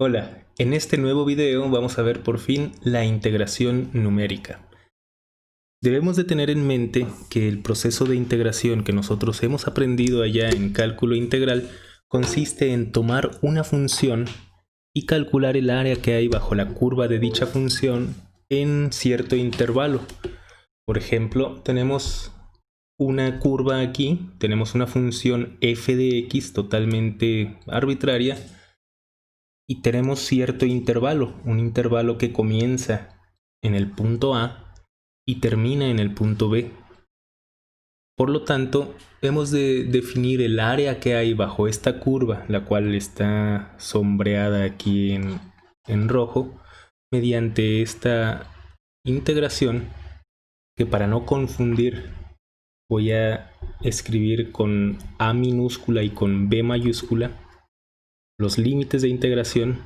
Hola, en este nuevo video vamos a ver por fin la integración numérica. Debemos de tener en mente que el proceso de integración que nosotros hemos aprendido allá en cálculo integral consiste en tomar una función y calcular el área que hay bajo la curva de dicha función en cierto intervalo. Por ejemplo, tenemos una curva aquí, tenemos una función f de x totalmente arbitraria y tenemos cierto intervalo, un intervalo que comienza en el punto A y termina en el punto B. Por lo tanto, hemos de definir el área que hay bajo esta curva, la cual está sombreada aquí en rojo, mediante esta integración que, para no confundir, voy a escribir con A minúscula y con B mayúscula los límites de integración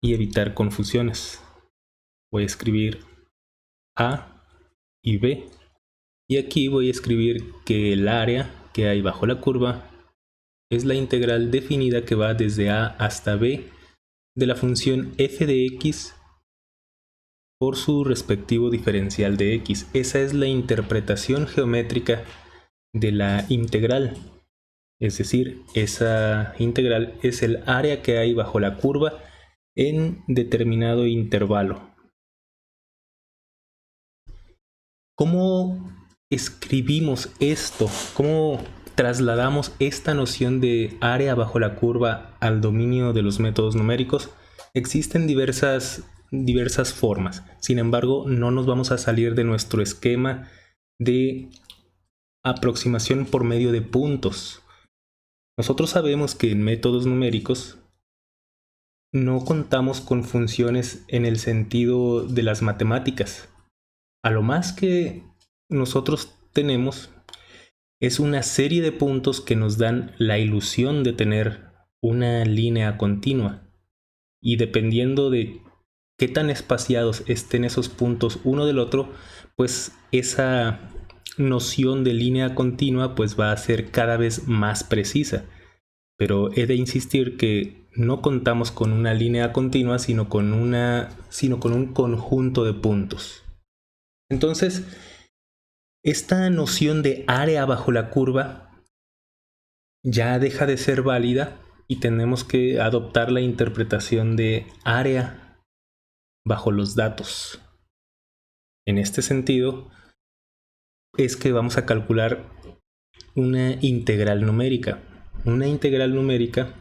y evitar confusiones. Voy a escribir A y B. Y aquí voy a escribir que el área que hay bajo la curva es la integral definida que va desde A hasta B de la función f de x por su respectivo diferencial de x. Esa es la interpretación geométrica de la integral. Es decir, esa integral es el área que hay bajo la curva en determinado intervalo. ¿Cómo escribimos esto? ¿Cómo trasladamos esta noción de área bajo la curva al dominio de los métodos numéricos? Existen diversas formas. Sin embargo, no nos vamos a salir de nuestro esquema de aproximación por medio de puntos. Nosotros sabemos que en métodos numéricos no contamos con funciones en el sentido de las matemáticas. A lo más que nosotros tenemos es una serie de puntos que nos dan la ilusión de tener una línea continua. Y dependiendo de qué tan espaciados estén esos puntos uno del otro, pues esa noción de línea continua pues va a ser cada vez más precisa. Pero he de insistir que no contamos con una línea continua, sino con un conjunto de puntos. Entonces, esta noción de área bajo la curva ya deja de ser válida y tenemos que adoptar la interpretación de área bajo los datos. En este sentido, es que vamos a calcular una integral numérica. Una integral numérica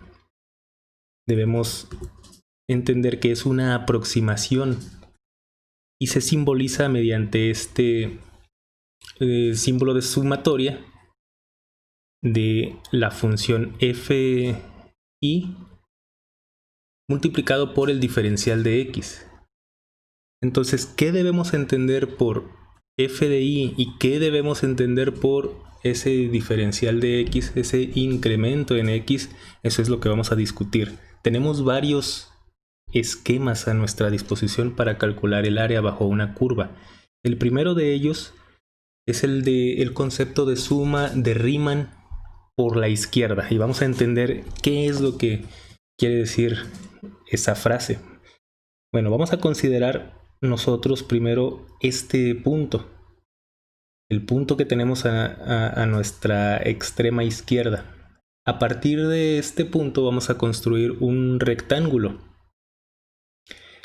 debemos entender que es una aproximación y se simboliza mediante este símbolo de sumatoria de la función f i multiplicado por el diferencial de x. Entonces, ¿qué debemos entender por f de i y qué debemos entender por ese diferencial de x, ese incremento en x? Eso es lo que vamos a discutir. Tenemos varios esquemas a nuestra disposición para calcular el área bajo una curva. El primero de ellos es el concepto de suma de Riemann por la izquierda, y vamos a entender qué es lo que quiere decir esa frase. Bueno, vamos a considerar nosotros primero este punto, el punto que tenemos a nuestra extrema izquierda. A partir de este punto vamos a construir un rectángulo.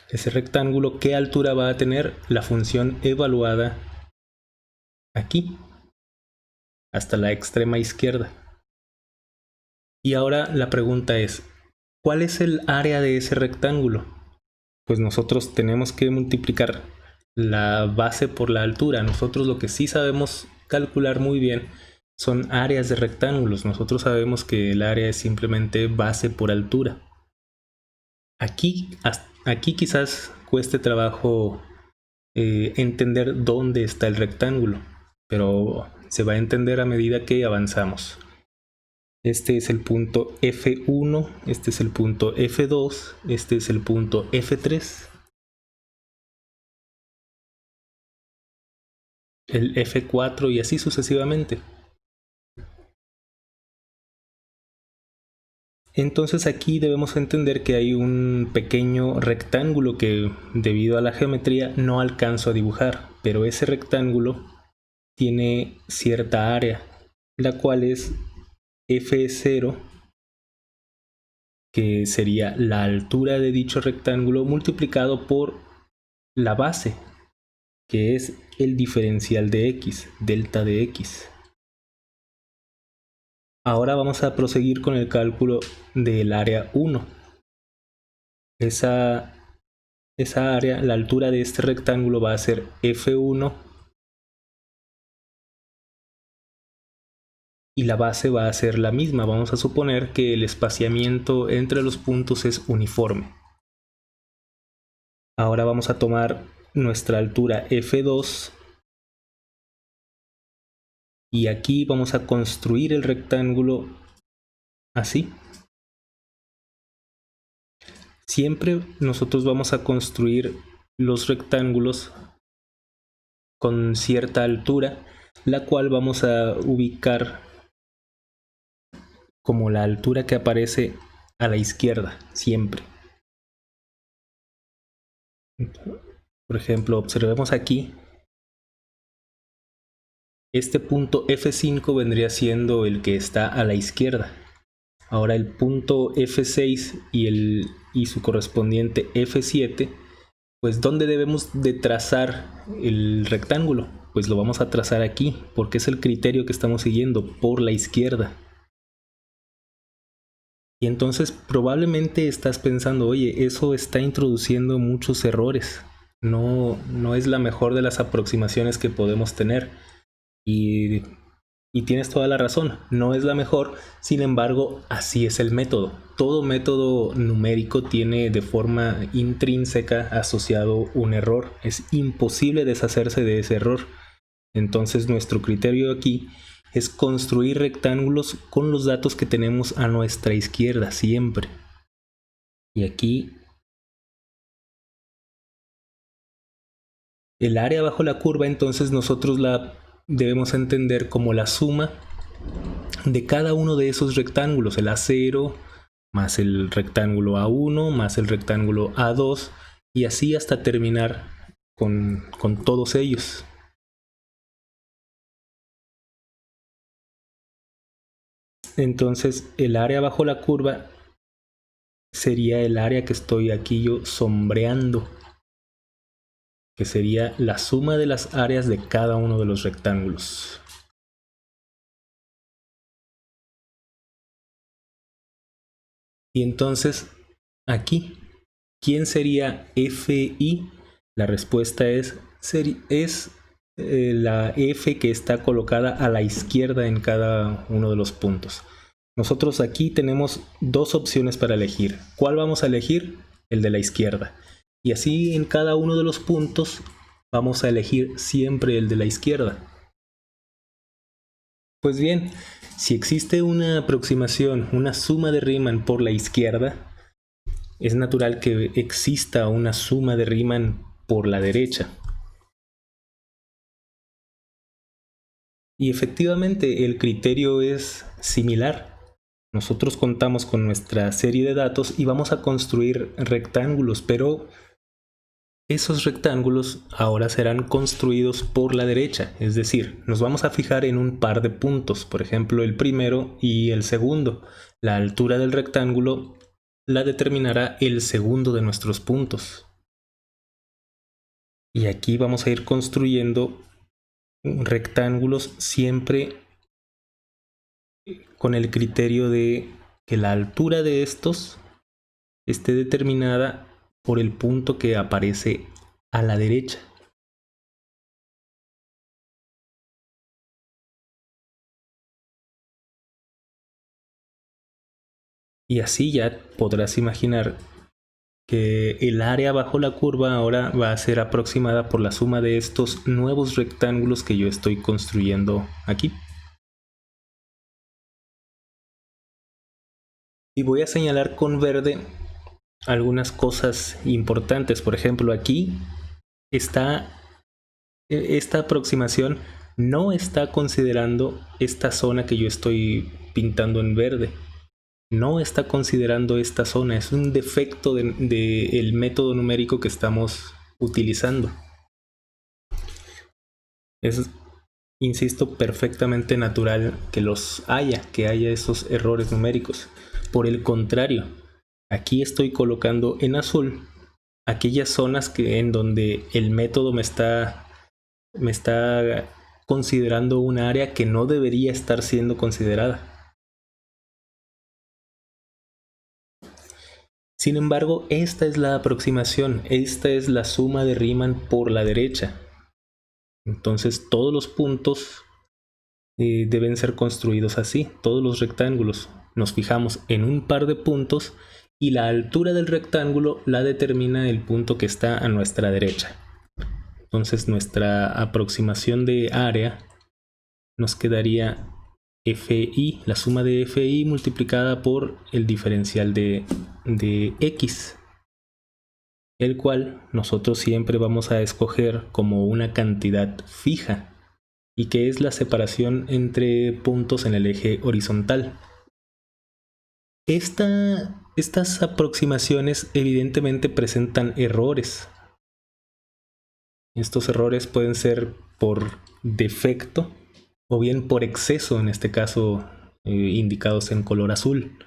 Ese rectángulo, ¿qué altura va a tener? La función evaluada aquí, hasta la extrema izquierda. Y ahora la pregunta es, ¿cuál es el área de ese rectángulo? Pues nosotros tenemos que multiplicar la base por la altura. Nosotros lo que sí sabemos calcular muy bien son áreas de rectángulos. Nosotros sabemos que el área es simplemente base por altura. Aquí quizás cueste trabajo entender dónde está el rectángulo, pero se va a entender a medida que avanzamos. Este es el punto F1, este es el punto F2, este es el punto F3, el F4 y así sucesivamente. Entonces aquí debemos entender que hay un pequeño rectángulo que debido a la geometría no alcanzo a dibujar, pero ese rectángulo tiene cierta área, la cual es F0, que sería la altura de dicho rectángulo multiplicado por la base, que es el diferencial de x, delta de x. Ahora vamos a proseguir con el cálculo del área 1. Esa área, la altura de este rectángulo va a ser F1 y la base va a ser la misma. Vamos a suponer que el espaciamiento entre los puntos es uniforme. Ahora vamos a tomar nuestra altura F2 y aquí vamos a construir el rectángulo así. Siempre nosotros vamos a construir los rectángulos con cierta altura, la cual vamos a ubicar como la altura que aparece a la izquierda, siempre. Por ejemplo, observemos aquí. Este punto F5 vendría siendo el que está a la izquierda. Ahora el punto F6 y su correspondiente F7, pues ¿dónde debemos de trazar el rectángulo? Pues lo vamos a trazar aquí, porque es el criterio que estamos siguiendo, por la izquierda. Y entonces probablemente estás pensando, oye, eso está introduciendo muchos errores. No es la mejor de las aproximaciones que podemos tener. Y tienes toda la razón, no es la mejor, sin embargo, así es el método. Todo método numérico tiene de forma intrínseca asociado un error. Es imposible deshacerse de ese error. Entonces nuestro criterio aquí es construir rectángulos con los datos que tenemos a nuestra izquierda siempre. Y aquí el área bajo la curva, entonces nosotros la debemos entender como la suma de cada uno de esos rectángulos, el A0 más el rectángulo A1 más el rectángulo A2 y así hasta terminar con todos ellos. Entonces el área bajo la curva sería el área que estoy aquí yo sombreando, que sería la suma de las áreas de cada uno de los rectángulos. Y entonces aquí, ¿quién sería FI? La respuesta es la F que está colocada a la izquierda en cada uno de los puntos. Nosotros aquí tenemos dos opciones para elegir. ¿Cuál vamos a elegir? El de la izquierda. Y así en cada uno de los puntos vamos a elegir siempre el de la izquierda. Pues bien, si existe una aproximación, una suma de Riemann por la izquierda, es natural que exista una suma de Riemann por la derecha. Y efectivamente el criterio es similar. Nosotros contamos con nuestra serie de datos y vamos a construir rectángulos, pero esos rectángulos ahora serán construidos por la derecha, es decir, nos vamos a fijar en un par de puntos, por ejemplo el primero y el segundo. La altura del rectángulo la determinará el segundo de nuestros puntos. Y aquí vamos a ir construyendo rectángulos siempre con el criterio de que la altura de estos esté determinada por el punto que aparece a la derecha. Y así ya podrás imaginar que el área bajo la curva ahora va a ser aproximada por la suma de estos nuevos rectángulos que yo estoy construyendo aquí. Y voy a señalar con verde algunas cosas importantes. Por ejemplo, aquí está esta aproximación no está considerando esta zona que yo estoy pintando en verde. no está considerando esta zona. Es un defecto del método numérico que estamos utilizando. Es, insisto, perfectamente natural que que haya esos errores numéricos. Por el contrario, aquí estoy colocando en azul aquellas zonas en donde el método me está considerando un área que no debería estar siendo considerada. Sin embargo, esta es la aproximación, esta es la suma de Riemann por la derecha. Entonces todos los puntos deben ser construidos así, todos los rectángulos. Nos fijamos en un par de puntos y la altura del rectángulo la determina el punto que está a nuestra derecha. Entonces nuestra aproximación de área nos quedaría FI, la suma de FI multiplicada por el diferencial de X, el cual nosotros siempre vamos a escoger como una cantidad fija y que es la separación entre puntos en el eje horizontal. Estas aproximaciones evidentemente presentan errores. Estos errores pueden ser por defecto o bien por exceso, en este caso indicados en color azul.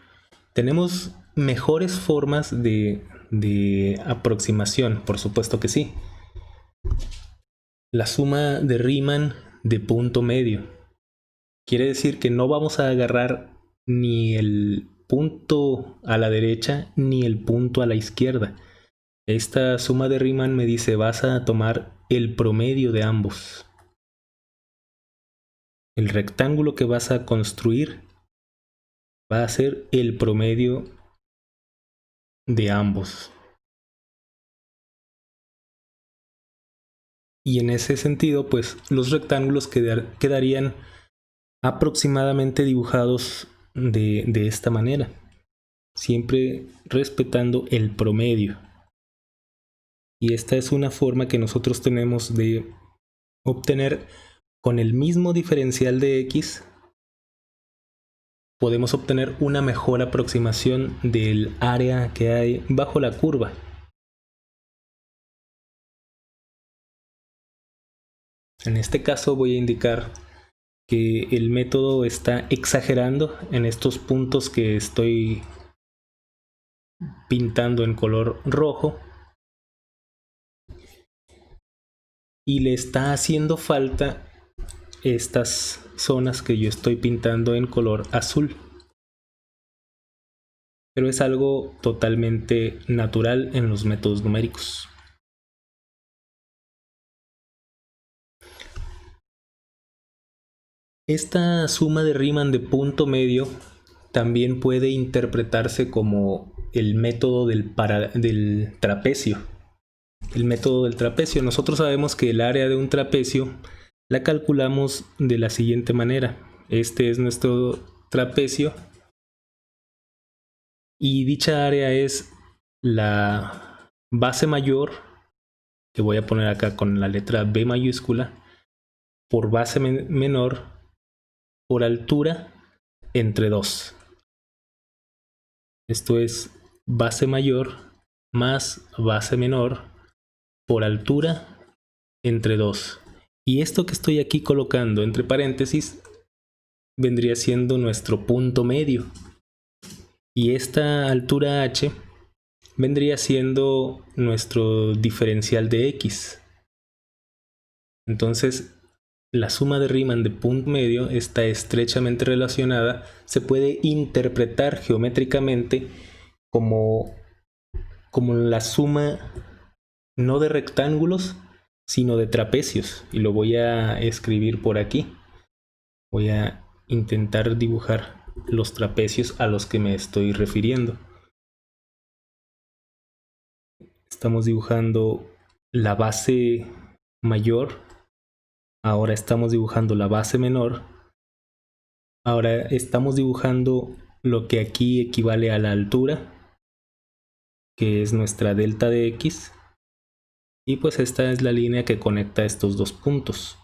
Tenemos mejores formas de aproximación, por supuesto que sí. La suma de Riemann de punto medio. Quiere decir que no vamos a agarrar ni el punto a la derecha ni el punto a la izquierda. Esta suma de Riemann me dice vas a tomar el promedio de ambos. El rectángulo que vas a construir va a ser el promedio de ambos. Y en ese sentido, pues los rectángulos quedarían aproximadamente dibujados de esta manera, siempre respetando el promedio. Y esta es una forma que nosotros tenemos de obtener con el mismo diferencial de X, podemos obtener una mejor aproximación del área que hay bajo la curva. En este caso voy a indicar que el método está exagerando en estos puntos que estoy pintando en color rojo y le está haciendo falta estas zonas que yo estoy pintando en color azul. Pero es algo totalmente natural en los métodos numéricos. Esta suma de Riemann de punto medio también puede interpretarse como el método del trapecio. El método del trapecio. Nosotros sabemos que el área de un trapecio la calculamos de la siguiente manera. Este es nuestro trapecio y dicha área es la base mayor, que voy a poner acá con la letra B mayúscula, por base menor por altura entre 2. Esto es base mayor más base menor por altura entre 2. Y esto que estoy aquí colocando entre paréntesis vendría siendo nuestro punto medio. Y esta altura h vendría siendo nuestro diferencial de x. Entonces, la suma de Riemann de punto medio está estrechamente relacionada, se puede interpretar geométricamente como la suma no de rectángulos, sino de trapecios. Y lo voy a escribir por aquí. Voy a intentar dibujar los trapecios a los que me estoy refiriendo. Estamos dibujando la base mayor. Ahora estamos dibujando la base menor. Ahora estamos dibujando lo que aquí equivale a la altura, que es nuestra delta de x. Y pues esta es la línea que conecta estos dos puntos.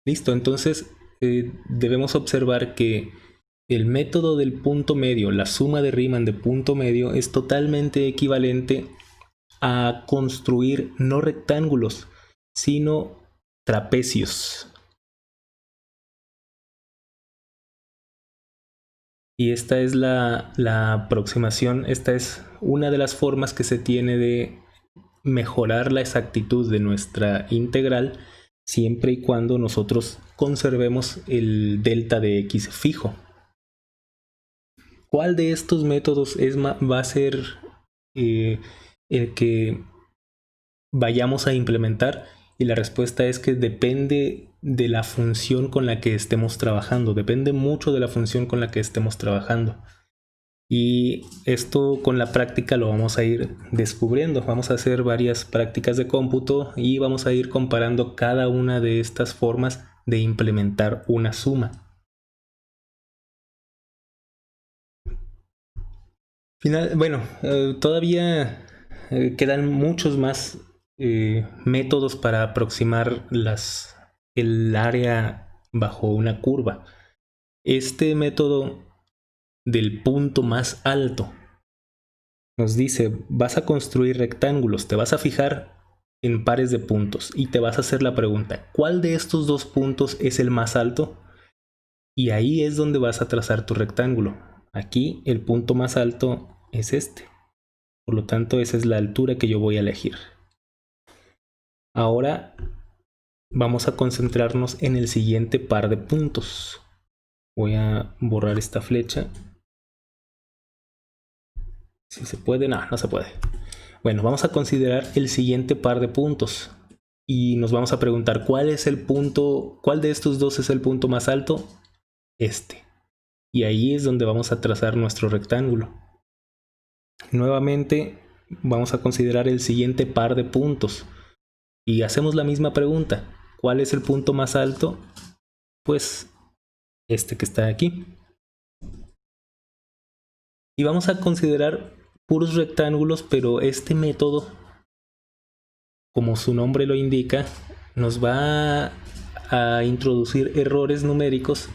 Listo, entonces debemos observar que el método del punto medio, la suma de Riemann de punto medio, es totalmente equivalente a construir no rectángulos, sino trapecios. Y esta es la aproximación, esta es una de las formas que se tiene de mejorar la exactitud de nuestra integral, siempre y cuando nosotros conservemos el delta de x fijo. ¿Cuál de estos métodos va a ser el que vayamos a implementar? Y la respuesta es que depende de la función con la que estemos trabajando, depende mucho de la función con la que estemos trabajando. Y esto con la práctica lo vamos a ir descubriendo. Vamos a hacer varias prácticas de cómputo y vamos a ir comparando cada una de estas formas de implementar una suma. Todavía quedan muchos más métodos para aproximar el área bajo una curva. Este método del punto más alto nos dice, vas a construir rectángulos, te vas a fijar en pares de puntos y te vas a hacer la pregunta, ¿cuál de estos dos puntos es el más alto? Y ahí es donde vas a trazar tu rectángulo. Aquí el punto más alto es este. Por lo tanto, esa es la altura que yo voy a elegir. Ahora vamos a concentrarnos en el siguiente par de puntos. Voy a borrar esta flecha. Si se puede, no se puede. Bueno, vamos a considerar el siguiente par de puntos. Y nos vamos a preguntar, ¿cuál es el punto? ¿Cuál de estos dos es el punto más alto? Este. Y ahí es donde vamos a trazar nuestro rectángulo. Nuevamente vamos a considerar el siguiente par de puntos y hacemos la misma pregunta. ¿Cuál es el punto más alto? Pues este que está aquí. Y vamos a considerar puros rectángulos, pero este método, como su nombre lo indica, nos va a introducir errores numéricos,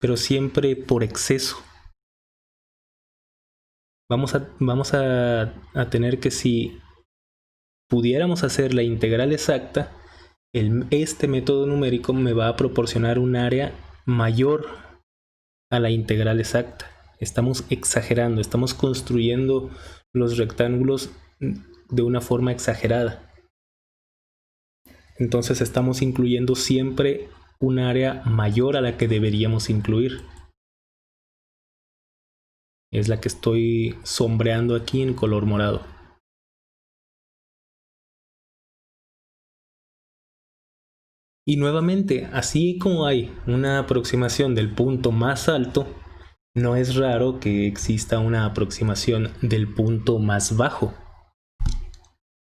pero siempre por exceso. Vamos a tener que, si pudiéramos hacer la integral exacta, este método numérico me va a proporcionar un área mayor a la integral exacta. Estamos exagerando, estamos construyendo los rectángulos de una forma exagerada. Entonces estamos incluyendo siempre un área mayor a la que deberíamos incluir. Es la que estoy sombreando aquí en color morado. Y nuevamente, así como hay una aproximación del punto más alto, no es raro que exista una aproximación del punto más bajo.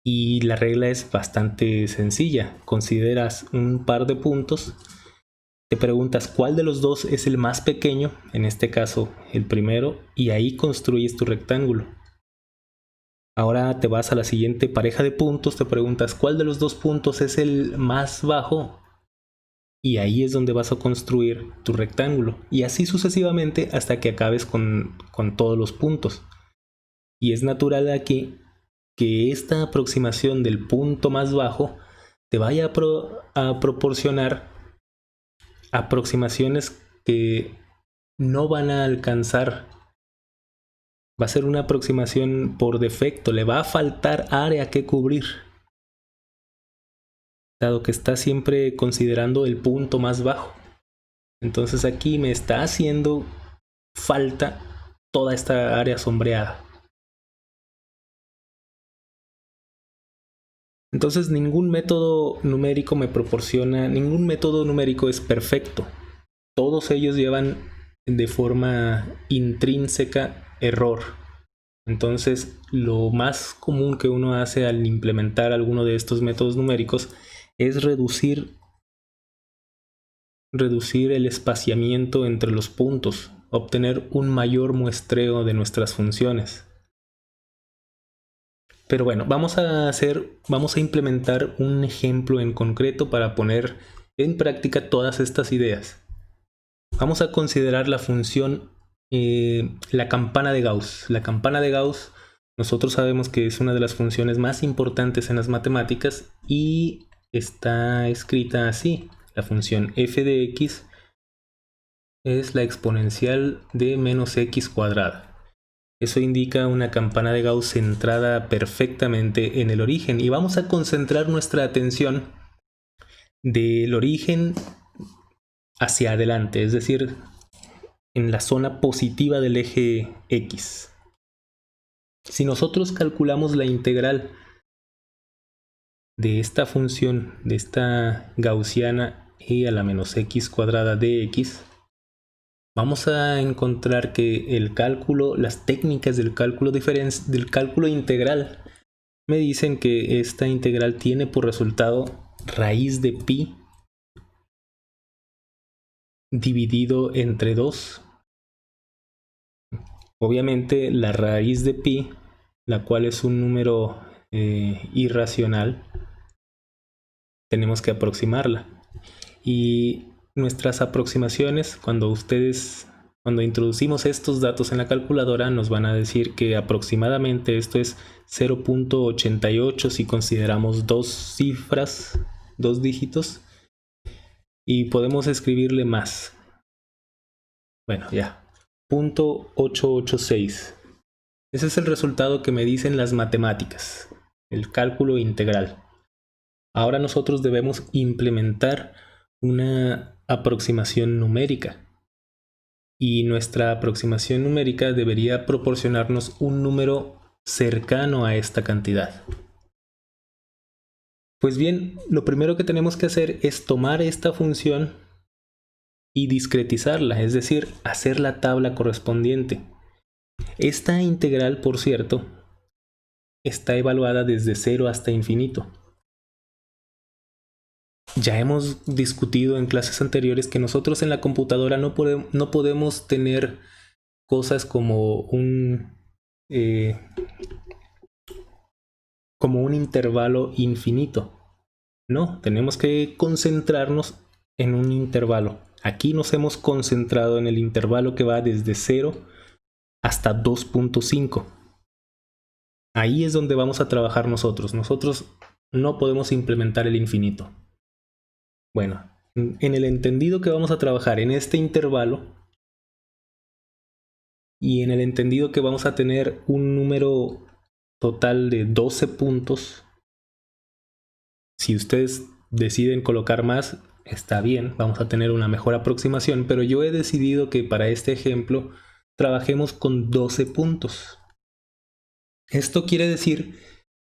Y la regla es bastante sencilla. Consideras un par de puntos, te preguntas cuál de los dos es el más pequeño, en este caso el primero, y ahí construyes tu rectángulo. Ahora te vas a la siguiente pareja de puntos, te preguntas cuál de los dos puntos es el más bajo, y ahí es donde vas a construir tu rectángulo. Y así sucesivamente hasta que acabes con todos los puntos. Y es natural aquí que esta aproximación del punto más bajo te vaya a proporcionar aproximaciones que no van a alcanzar. Va a ser una aproximación por defecto, le va a faltar área que cubrir, dado que está siempre considerando el punto más bajo. Entonces aquí me está haciendo falta toda esta área sombreada. Entonces ningún método numérico ningún método numérico es perfecto. Todos ellos llevan de forma intrínseca error. Entonces lo más común que uno hace al implementar alguno de estos métodos numéricos es reducir el espaciamiento entre los puntos, obtener un mayor muestreo de nuestras funciones. Pero bueno, vamos a implementar un ejemplo en concreto para poner en práctica todas estas ideas. Vamos a considerar la función, la campana de Gauss. La campana de Gauss, nosotros sabemos que es una de las funciones más importantes en las matemáticas y está escrita así. La función f de x es la exponencial de menos x cuadrada. Eso indica una campana de Gauss centrada perfectamente en el origen. Y vamos a concentrar nuestra atención del origen hacia adelante, es decir, en la zona positiva del eje X. Si nosotros calculamos la integral de esta función, de esta gaussiana e a la menos x cuadrada de x, vamos a encontrar que el cálculo, las técnicas del cálculo integral me dicen que esta integral tiene por resultado raíz de pi dividido entre 2. Obviamente la raíz de pi, la cual es un número irracional, tenemos que aproximarla. Y nuestras aproximaciones, cuando introducimos estos datos en la calculadora, nos van a decir que aproximadamente esto es 0.88 si consideramos dos cifras, dos dígitos, y podemos escribirle más. Bueno, ya. 0.886. Ese es el resultado que me dicen las matemáticas, el cálculo integral. Ahora nosotros debemos implementar una aproximación numérica. Y nuestra aproximación numérica debería proporcionarnos un número cercano a esta cantidad. Pues bien, lo primero que tenemos que hacer es tomar esta función y discretizarla, es decir, hacer la tabla correspondiente. Esta integral, por cierto, está evaluada desde 0 hasta infinito. Ya hemos discutido en clases anteriores que nosotros en la computadora no podemos tener cosas como un intervalo infinito. No, tenemos que concentrarnos en un intervalo. Aquí nos hemos concentrado en el intervalo que va desde 0 hasta 2.5. Ahí es donde vamos a trabajar nosotros. Nosotros no podemos implementar el infinito. Bueno, en el entendido que vamos a trabajar en este intervalo y en el entendido que vamos a tener un número total de 12 puntos, si ustedes deciden colocar más, está bien, vamos a tener una mejor aproximación, pero yo he decidido que para este ejemplo trabajemos con 12 puntos. Esto quiere decir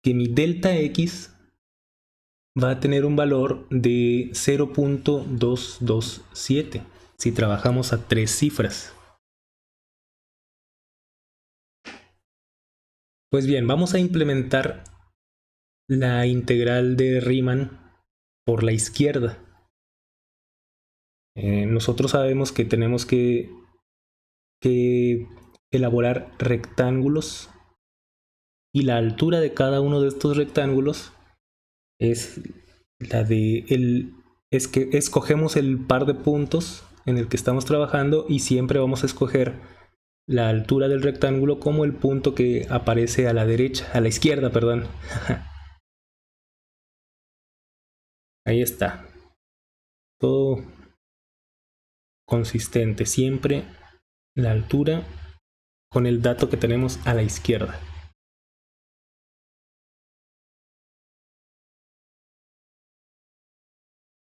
que mi delta X va a tener un valor de 0.227 si trabajamos a 3 cifras. Pues bien, vamos a implementar la integral de Riemann por la izquierda. Nosotros sabemos que tenemos que elaborar rectángulos y la altura de cada uno de estos rectángulos es la de escogemos el par de puntos en el que estamos trabajando y siempre vamos a escoger la altura del rectángulo como el punto que aparece a la derecha, a la izquierda, perdón. Ahí está. Todo consistente, siempre la altura con el dato que tenemos a la izquierda.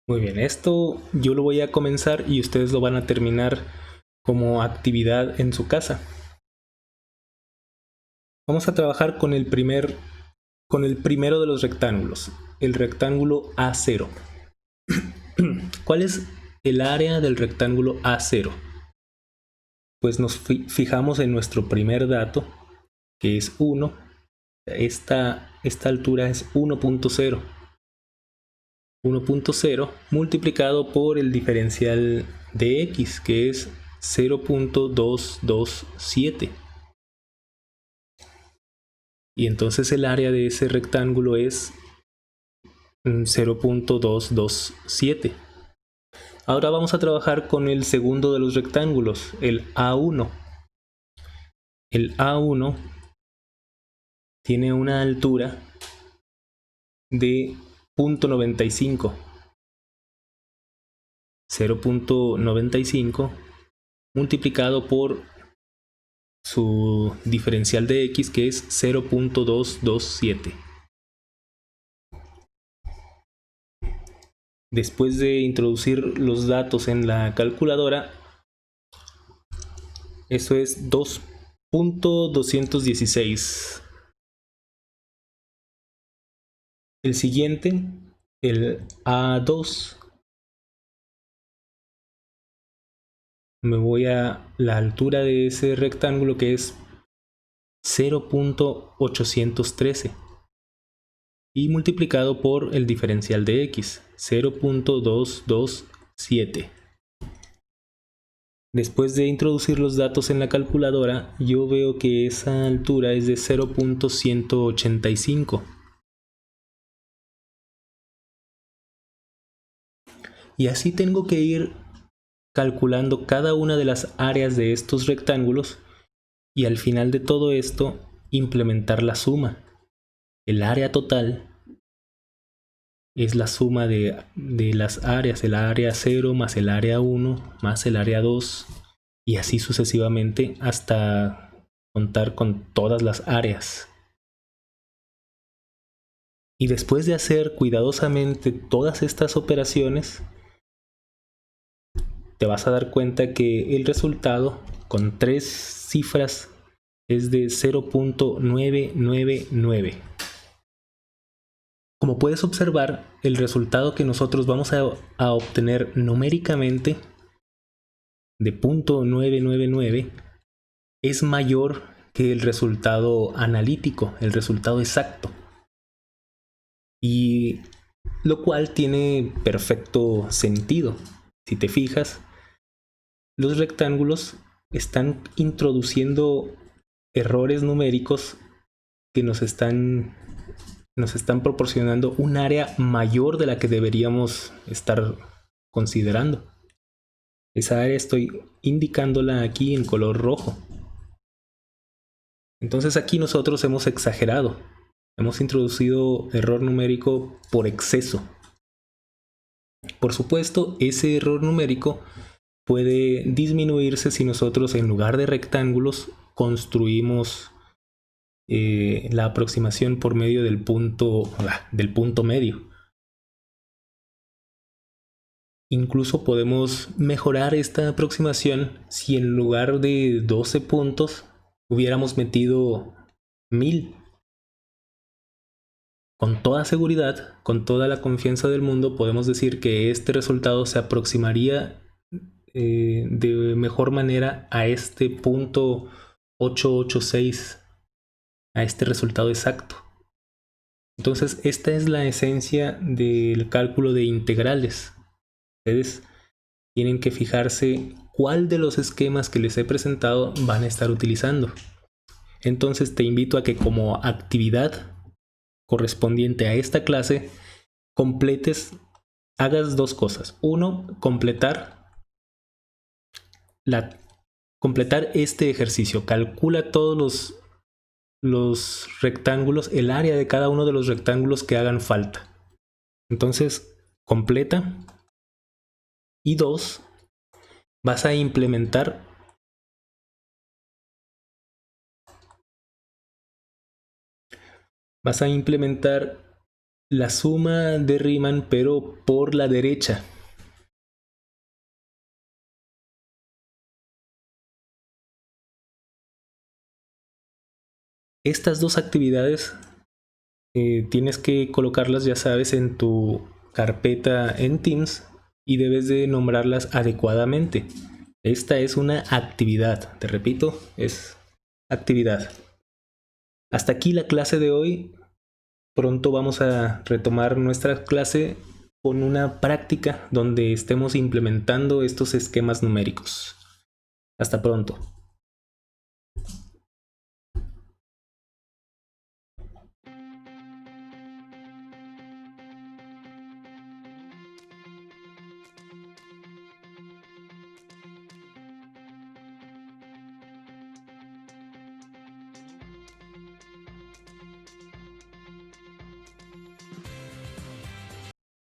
Muy bien, esto yo lo voy a comenzar y ustedes lo van a terminar como actividad en su casa. Vamos a trabajar con el primero de los rectángulos, el rectángulo A0. ¿Cuál es el área del rectángulo A0? Pues nos fijamos en nuestro primer dato, que es 1. Esta altura es 1.0. 1.0 multiplicado por el diferencial de x, que es 0.227. Y entonces el área de ese rectángulo es 0.227. Ahora vamos a trabajar con el segundo de los rectángulos, el A1. El A1 tiene una altura de 0.95. 0.95 multiplicado por su diferencial de x, que es 0.227. Después de introducir los datos en la calculadora, eso es 2.216. El siguiente, el A2, me voy a la altura de ese rectángulo, que es 0.813, y multiplicado por el diferencial de x, 0.227. Después de introducir los datos en la calculadora, yo veo que esa altura es de 0.185. Y así tengo que ir calculando cada una de las áreas de estos rectángulos, y al final de todo esto implementar la suma. El área total es la suma de las áreas, el área 0 más el área 1 más el área 2, y así sucesivamente hasta contar con todas las áreas. Y después de hacer cuidadosamente todas estas operaciones, te vas a dar cuenta que el resultado con 3 cifras es de 0.999. Como puedes observar, el resultado que nosotros vamos a obtener numéricamente de 0.999 es mayor que el resultado analítico, el resultado exacto. Y lo cual tiene perfecto sentido. Si te fijas, los rectángulos están introduciendo errores numéricos que nos están proporcionando un área mayor de la que deberíamos estar considerando. Esa área estoy indicándola aquí en color rojo. Entonces aquí nosotros hemos exagerado. Hemos introducido error numérico por exceso. Por supuesto, ese error numérico puede disminuirse si nosotros, en lugar de rectángulos, construimos la aproximación por medio del punto medio. Incluso podemos mejorar esta aproximación si en lugar de 12 puntos hubiéramos metido 1000. Con toda seguridad, con toda la confianza del mundo, podemos decir que este resultado se aproximaría de mejor manera a este punto 886, a este resultado exacto. Entonces, esta es la esencia del cálculo de integrales. Ustedes tienen que fijarse cuál de los esquemas que les he presentado van a estar utilizando. Entonces, te invito a que, como actividad correspondiente a esta clase, hagas dos cosas. Uno, completar este ejercicio. Calcula todos los rectángulos, el área de cada uno de los rectángulos que hagan falta. Entonces, completa. Y dos, vas a implementar la suma de Riemann, pero por la derecha. Estas dos actividades tienes que colocarlas, ya sabes, en tu carpeta en Teams, y debes de nombrarlas adecuadamente. Esta es una actividad, te repito, es actividad. Hasta aquí la clase de hoy. Pronto vamos a retomar nuestra clase con una práctica donde estemos implementando estos esquemas numéricos. Hasta pronto.